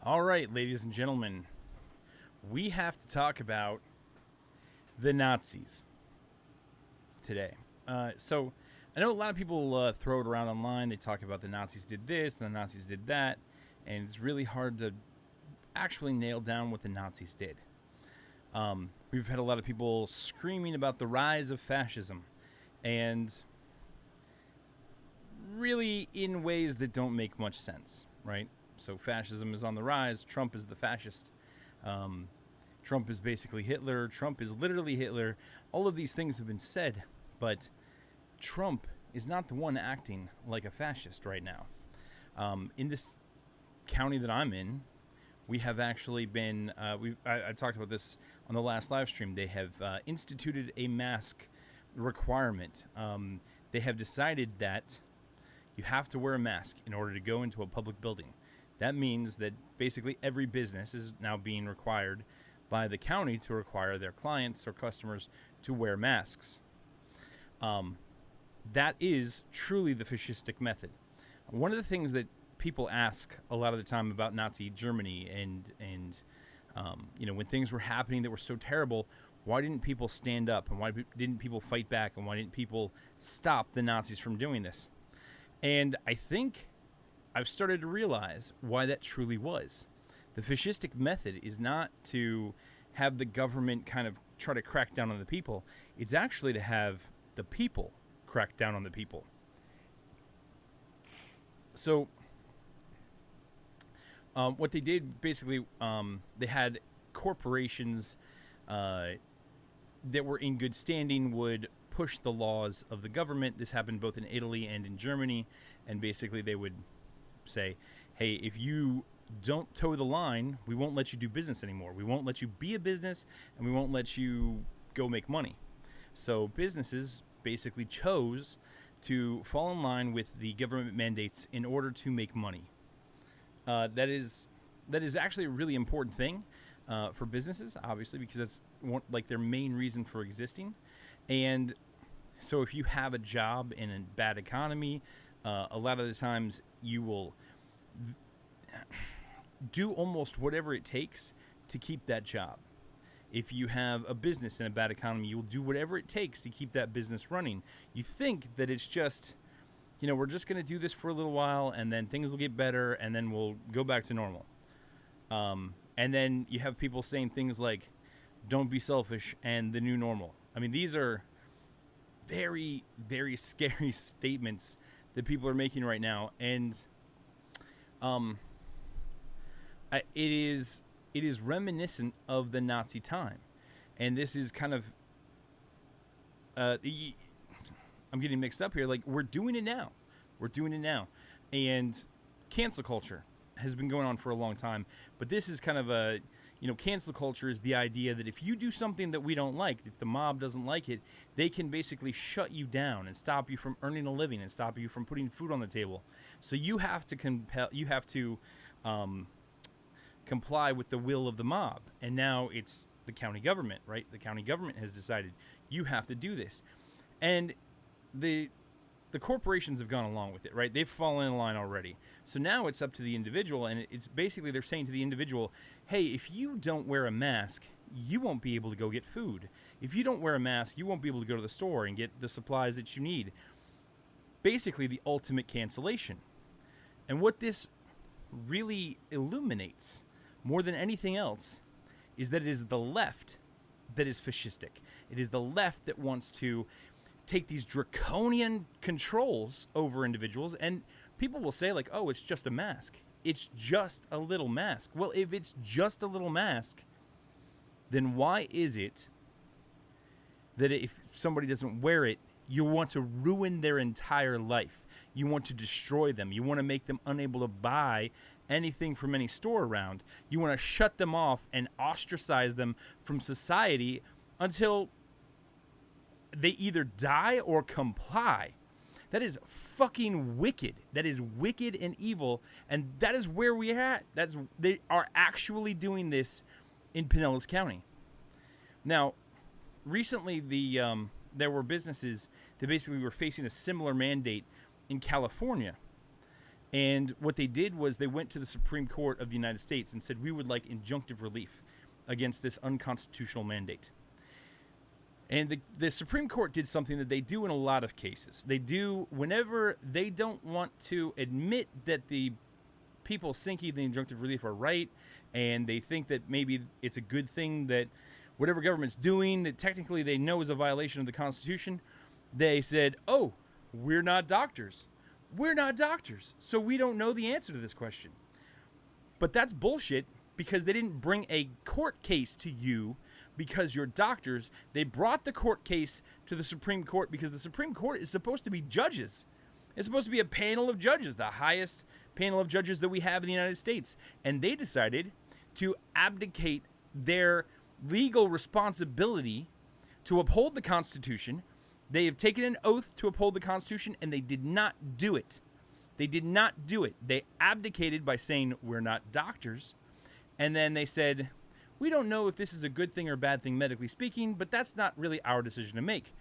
All right, ladies and gentlemen, we have to talk about the Nazis today. So, I know a lot of people throw it around online. They talk about the Nazis did this and the Nazis did that, and it's really hard to actually nail down what the Nazis did. We've had a lot of people screaming about the rise of fascism, and really in ways that don't make much sense, right? So fascism is on the rise. Trump is the fascist. Um, Trump is basically Hitler. Trump is literally Hitler. All of these things have been said, but Trump is not the one acting like a fascist right now. In this county that I'm in, we have actually been, I talked about this on the last live stream. They have instituted a mask requirement. They have decided that you have to wear a mask in order to go into a public building. That means that basically every business is now being required by the county to require their clients or customers to wear masks. That is truly the fascistic method. One of the things that people ask a lot of the time about Nazi Germany and when things were happening that were so terrible, why didn't people stand up and why didn't people fight back and why didn't people stop the Nazis from doing this? And I think I've started to realize why that truly was. The fascistic method is not to have the government kind of try to crack down on the people. It's actually to have the people crack down on the people. So what they did basically, they had corporations that were in good standing would push the laws of the government. This happened both in Italy and in Germany. And basically they would say, hey, if you don't toe the line, we won't let you do business anymore. We won't let you be a business, and we won't let you go make money. So businesses basically chose to fall in line with the government mandates in order to make money. That is actually a really important thing for businesses, obviously, because that's like their main reason for existing. And so if you have a job in a bad economy, a lot of the times you will do almost whatever it takes to keep that job. If you have a business in a bad economy, you'll do whatever it takes to keep that business running. You think that it's just, we're just going to do this for a little while and then things will get better and then we'll go back to normal. And then you have people saying things like, don't be selfish and the new normal. I mean, these are very, very scary statements that people are making right now. And it is reminiscent of the Nazi time. And this is kind of, I'm getting mixed up here. Like, we're doing it now. And cancel culture has been going on for a long time. But this is kind of a, cancel culture is the idea that if you do something that we don't like, if the mob doesn't like it, they can basically shut you down and stop you from earning a living and stop you from putting food on the table. So you have to comply with the will of the mob. And now it's the county government, right? The county government has decided you have to do this. And the corporations have gone along with it, right? They've fallen in line already. So now it's up to the individual, and it's basically they're saying to the individual, hey, if you don't wear a mask, you won't be able to go get food. If you don't wear a mask, you won't be able to go to the store and get the supplies that you need. Basically the ultimate cancellation. And what this really illuminates more than anything else is that it is the left that is fascistic. It is the left that wants to take these draconian controls over individuals, and people will say like, oh, it's just a mask. It's just a little mask. Well, if it's just a little mask, then why is it that if somebody doesn't wear it, you want to ruin their entire life? You want to destroy them. You want to make them unable to buy anything from any store around. You want to shut them off and ostracize them from society until they either die or comply. That is fucking wicked. That is wicked and evil, and that is where we're at. They are actually doing this in Pinellas County. Now, recently there were businesses that basically were facing a similar mandate in California, And what they did was they went to the Supreme Court of the United States and said, we would like injunctive relief against this unconstitutional mandate. And the Supreme Court did something that they do in a lot of cases. They do whenever they don't want to admit that the people seeking the injunctive relief are right, and they think that maybe it's a good thing that whatever government's doing that technically they know is a violation of the Constitution, they said, oh, we're not doctors. We're not doctors, so we don't know the answer to this question. But that's bullshit, because they didn't bring a court case to you because you're doctors. They brought the court case to the Supreme Court because the Supreme Court is supposed to be judges. It's supposed to be a panel of judges, the highest panel of judges that we have in the United States. And they decided to abdicate their legal responsibility to uphold the Constitution. They have taken an oath to uphold the Constitution, and they did not do it. They did not do it. They abdicated by saying, we're not doctors. And then they said, we don't know if this is a good thing or a bad thing medically speaking, but that's not really our decision to make.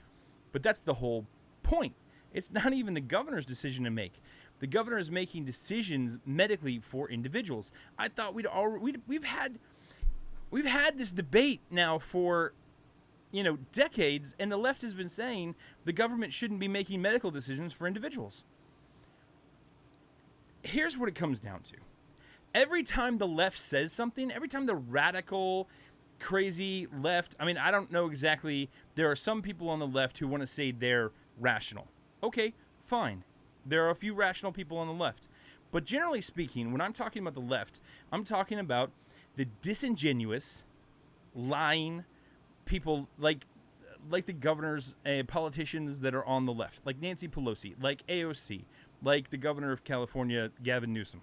But that's the whole point. It's not even the governor's decision to make. The governor is making decisions medically for individuals. I thought we've had this debate now for decades, and the left has been saying the government shouldn't be making medical decisions for individuals. Here's what it comes down to. Every time the left says something, every time the radical, crazy left, I don't know exactly, there are some people on the left who want to say they're rational. Okay, fine. There are a few rational people on the left. But generally speaking, when I'm talking about the left, I'm talking about the disingenuous, lying people like the governors and politicians that are on the left, like Nancy Pelosi, like AOC, like the governor of California, Gavin Newsom.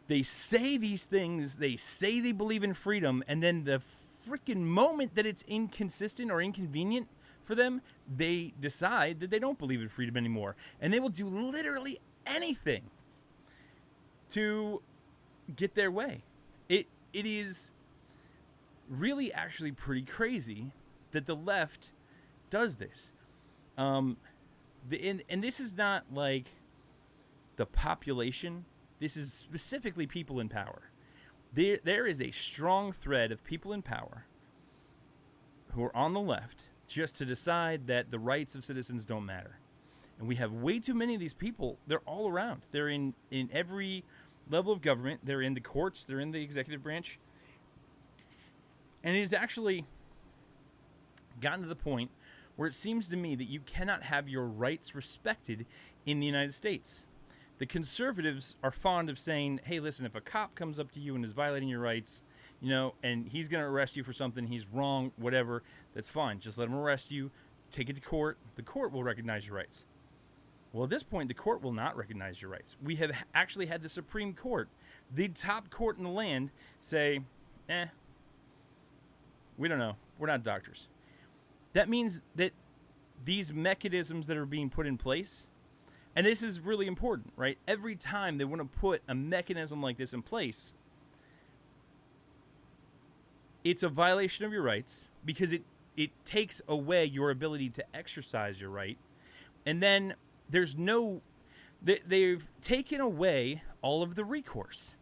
They say these things, they say they believe in freedom, and then the freaking moment that it's inconsistent or inconvenient for them, they decide that they don't believe in freedom anymore. And they will do literally anything to get their way. It is really actually pretty crazy that the left does this. And this is not like the population. This is specifically people in power. There is a strong thread of people in power who are on the left just to decide that the rights of citizens don't matter. And we have way too many of these people. They're all around. They're in every level of government. They're in the courts. They're in the executive branch. And it has actually gotten to the point where it seems to me that you cannot have your rights respected in the United States. The conservatives are fond of saying, hey, listen, if a cop comes up to you and is violating your rights, and he's going to arrest you for something, he's wrong, whatever, that's fine. Just let him arrest you, take it to court. The court will recognize your rights. Well, at this point, the court will not recognize your rights. We have actually had the Supreme Court, the top court in the land, say, we don't know. We're not doctors. That means that these mechanisms that are being put in place, and this is really important, right? Every time they want to put a mechanism like this in place, it's a violation of your rights because it takes away your ability to exercise your right. And then they've taken away all of the recourse.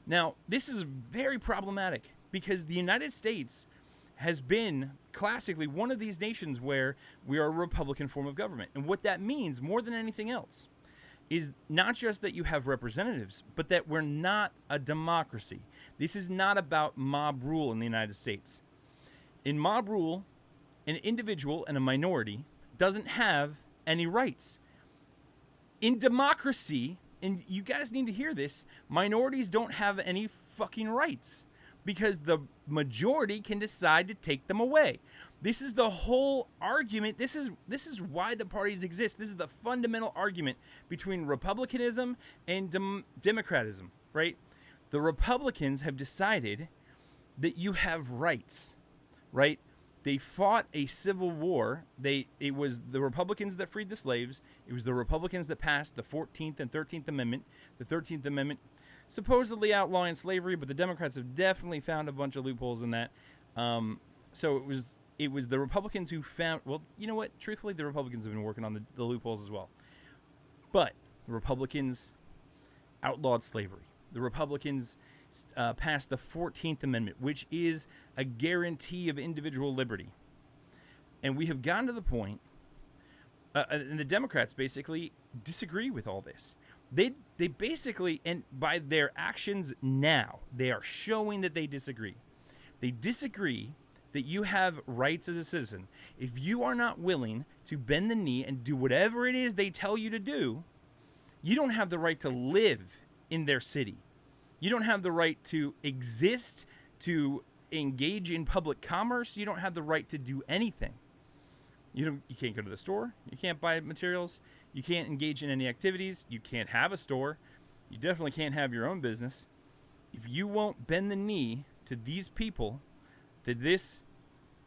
Now, this is very problematic because the United States has been classically one of these nations where we are a Republican form of government. And what that means, more than anything else, is not just that you have representatives, but that we're not a democracy. This is not about mob rule in the United States. In mob rule, an individual and a minority doesn't have any rights. In democracy, and you guys need to hear this, minorities don't have any fucking rights, because the majority can decide to take them away. This is the whole argument. This is why the parties exist. This is the fundamental argument between republicanism and democratism, right? The Republicans have decided that you have rights, right? They fought a civil war. It was the Republicans that freed the slaves. It was the Republicans that passed the 14th and 13th Amendment. The 13th Amendment supposedly outlawing slavery, but the Democrats have definitely found a bunch of loopholes in that. So it was the Republicans who found, well, you know what? Truthfully, the Republicans have been working on the loopholes as well. But the Republicans outlawed slavery. The Republicans passed the 14th Amendment, which is a guarantee of individual liberty. And we have gotten to the point, and the Democrats basically disagree with all this. They basically, and by their actions now, they are showing that they disagree. They disagree that you have rights as a citizen. If you are not willing to bend the knee and do whatever it is they tell you to do, you don't have the right to live in their city. You don't have the right to exist, to engage in public commerce. You don't have the right to do anything. You can't go to the store. You can't buy materials. You can't engage in any activities. You can't have a store. You definitely can't have your own business. If you won't bend the knee to these people, to this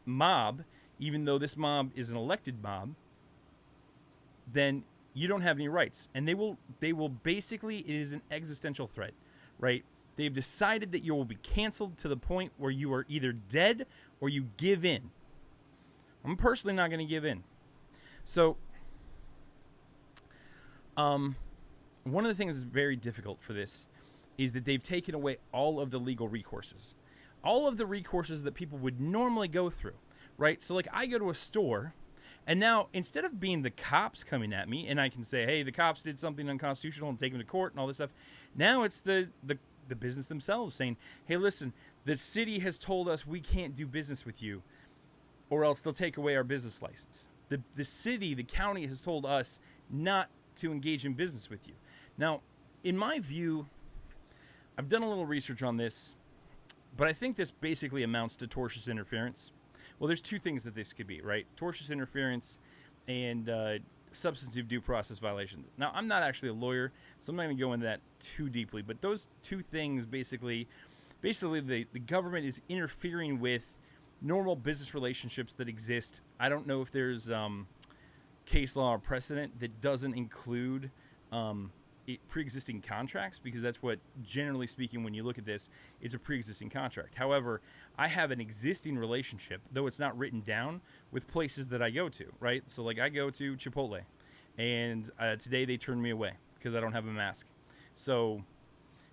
mob, even though this mob is an elected mob, then you don't have any rights. And they will basically, it is an existential threat, right? They've decided that you will be canceled to the point where you are either dead or you give in. I'm personally not going to give in. So, one of the things that's very difficult for this is that they've taken away all of the legal recourses. All of the recourses that people would normally go through, right? So, like, I go to a store, and now, instead of being the cops coming at me, and I can say, hey, the cops did something unconstitutional and take them to court and all this stuff, now it's the business themselves saying, hey, listen, the city has told us we can't do business with you, or else they'll take away our business license. The city, the county has told us not to engage in business with you. Now, in my view, I've done a little research on this, but I think this basically amounts to tortious interference. Well, there's two things that this could be, right? Tortious interference and substantive due process violations. Now, I'm not actually a lawyer, so I'm not going to go into that too deeply, but those two things basically the government is interfering with normal business relationships that exist. I don't know if there's case law or precedent that doesn't include pre-existing contracts, because that's what, generally speaking, when you look at this, it's a pre-existing contract. However, I have an existing relationship, though it's not written down, with places that I go to, right? So, like, I go to Chipotle, and today they turned me away because I don't have a mask. So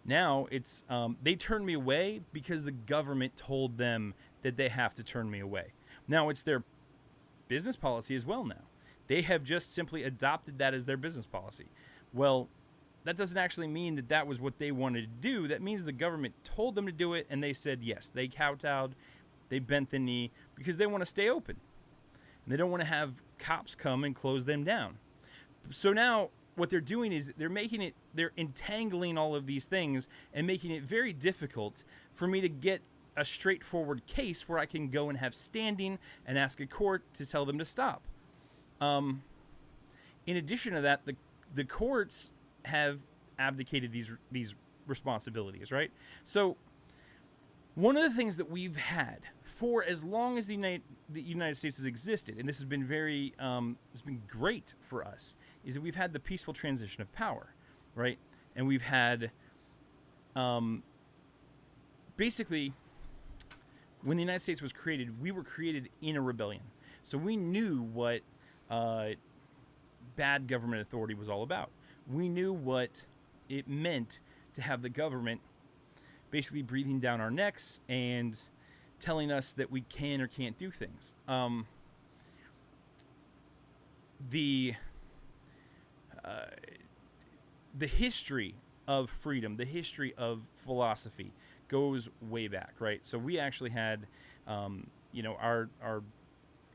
now it's they turned me away because the government told them that they have to turn me away. Now it's their business policy as well now. They have just simply adopted that as their business policy. Well, that doesn't actually mean that that was what they wanted to do. That means the government told them to do it, and they said yes. They kowtowed, they bent the knee, because they want to stay open. And they don't want to have cops come and close them down. So now what they're doing is they're entangling all of these things and making it very difficult for me to get a straightforward case where I can go and have standing and ask a court to tell them to stop. In addition to that, the courts have abdicated these responsibilities, right? So one of the things that we've had for as long as the United States has existed, and this has been it's been great for us, is that we've had the peaceful transition of power, right? And we've had, basically, when the United States was created, we were created in a rebellion. So we knew what bad government authority was all about. We knew what it meant to have the government basically breathing down our necks and telling us that we can or can't do things. The history of freedom, the history of philosophy goes way back, right? So we actually had, our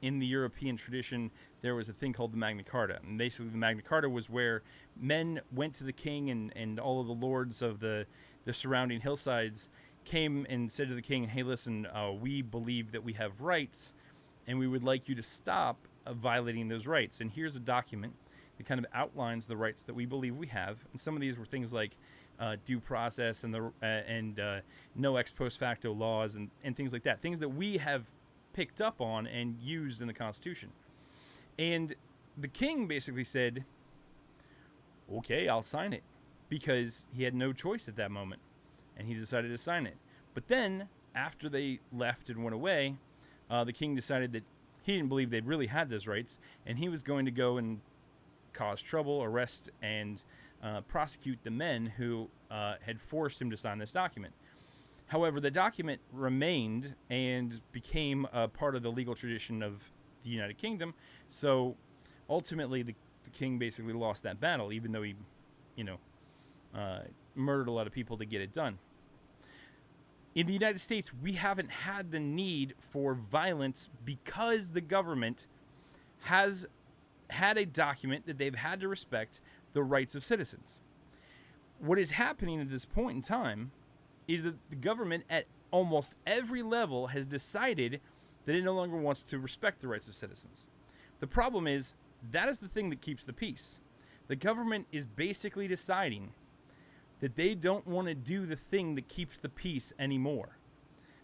in the European tradition, there was a thing called the Magna Carta. And basically the Magna Carta was where men went to the king and all of the lords of the surrounding hillsides came and said to the king, hey, listen, we believe that we have rights, and we would like you to stop violating those rights. And here's a document that kind of outlines the rights that we believe we have. And some of these were things like due process and no ex post facto laws and things like that. Things that we have picked up on and used in the Constitution. And the king basically said, okay, I'll sign it, because he had no choice at that moment, and he decided to sign it. But then, after they left and went away, the king decided that he didn't believe they really had those rights, and he was going to go and cause trouble, arrest, and prosecute the men who had forced him to sign this document. However, the document remained and became a part of the legal tradition of the United Kingdom. So ultimately, the king basically lost that battle, even though he, murdered a lot of people to get it done. In the United States, we haven't had the need for violence because the government has had a document that they've had to respect the rights of citizens. What is happening at this point in time is that the government at almost every level has decided that it no longer wants to respect the rights of citizens. The problem is that is the thing that keeps the peace. The government is basically deciding that they don't want to do the thing that keeps the peace anymore.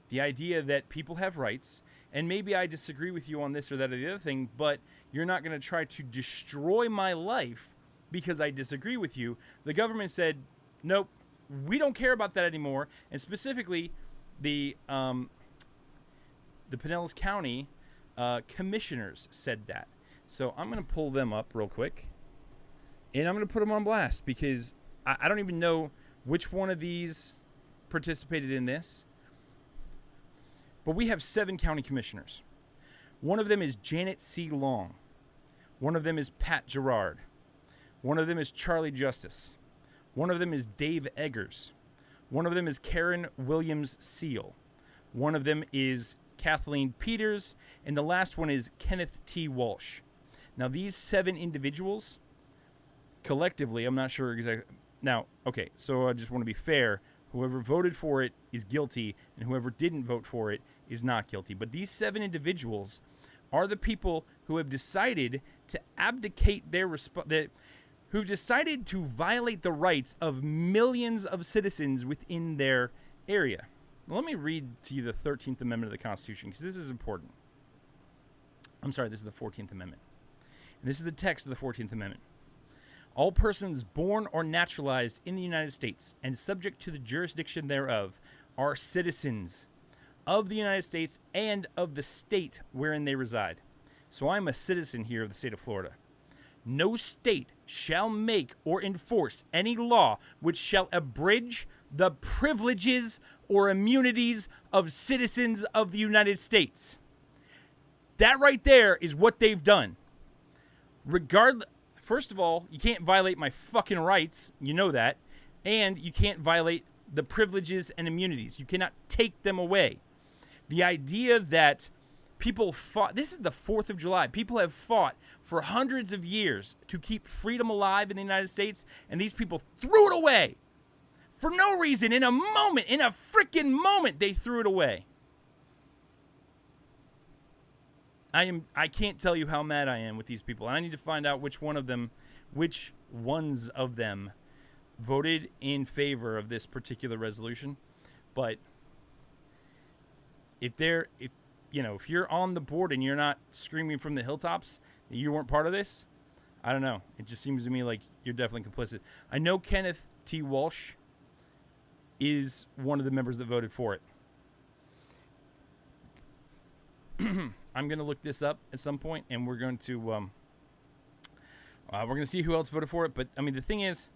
The idea that people have rights, and maybe I disagree with you on this or that or the other thing, but you're not going to try to destroy my life because I disagree with you. The government said, nope, we don't care about that anymore. And specifically, the Pinellas County commissioners said that. So I'm going to pull them up real quick, and I'm going to put them on blast because I don't even know which one of these participated in this. But we have 7 county commissioners. One of them is Janet C. Long. One of them is Pat Gerard. One of them is Charlie Justice. One of them is Dave Eggers. One of them is Karen Williams Seal. One of them is Kathleen Peters. And the last one is Kenneth T. Walsh. Now, these 7 individuals, collectively, I'm not sure exactly. Now, okay, so I just want to be fair. Whoever voted for it is guilty, and whoever didn't vote for it is not guilty. But these 7 individuals are the people who have decided to abdicate their who've decided to violate the rights of millions of citizens within their area. Let me read to you the 13th Amendment of the Constitution, because this is important. I'm sorry, this is the 14th Amendment. And this is the text of the 14th Amendment. All persons born or naturalized in the United States and subject to the jurisdiction thereof are citizens of the United States and of the state wherein they reside. So I'm a citizen here of the state of Florida. No state shall make or enforce any law which shall abridge the privileges or immunities of citizens of the United States. That right there is what they've done. First of all, you can't violate my fucking rights. You know that. And you can't violate the privileges and immunities. You cannot take them away. The idea that people fought, this is the 4th of July. People have fought for hundreds of years to keep freedom alive in the United States, and these people threw it away. For no reason, in a freaking moment, they threw it away. I can't tell you how mad I am with these people. I need to find out which ones of them voted in favor of this particular resolution. But if you're on the board and you're not screaming from the hilltops that you weren't part of this, I don't know. It just seems to me like you're definitely complicit. I know Kenneth T. Walsh is one of the members that voted for it. I'm going to look this up at some point, and we're going to see who else voted for it. But I mean, the thing is,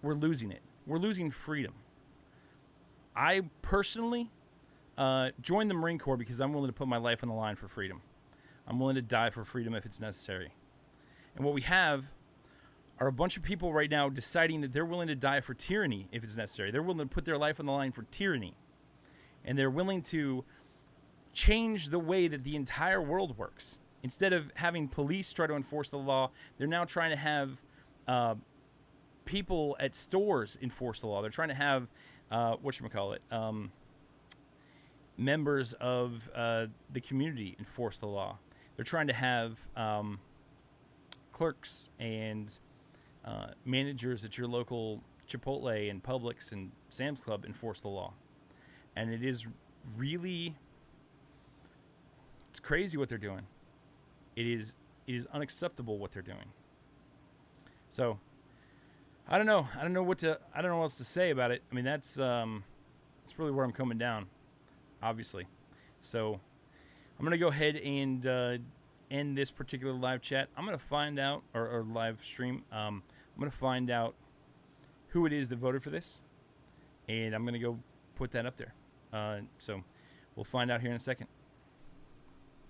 we're losing it. We're losing freedom. I personally joined the Marine Corps because I'm willing to put my life on the line for freedom. I'm willing to die for freedom if it's necessary. And what we have are a bunch of people right now deciding that they're willing to die for tyranny if it's necessary. They're willing to put their life on the line for tyranny. And they're willing to change the way that the entire world works. Instead of having police try to enforce the law, they're now trying to have people at stores enforce the law. They're trying to have, members of the community enforce the law. They're trying to have clerks and managers at your local Chipotle and Publix and Sam's Club enforce the law. And it is really, it's crazy what they're doing. It is unacceptable what they're doing. So I don't know. I don't know what else to say about it. I mean, that's really where I'm coming down, obviously. So I'm gonna go ahead and end this particular live chat, I'm going to find out, or live stream, I'm going to find out who it is that voted for this, and I'm going to go put that up there. So we'll find out here in a second.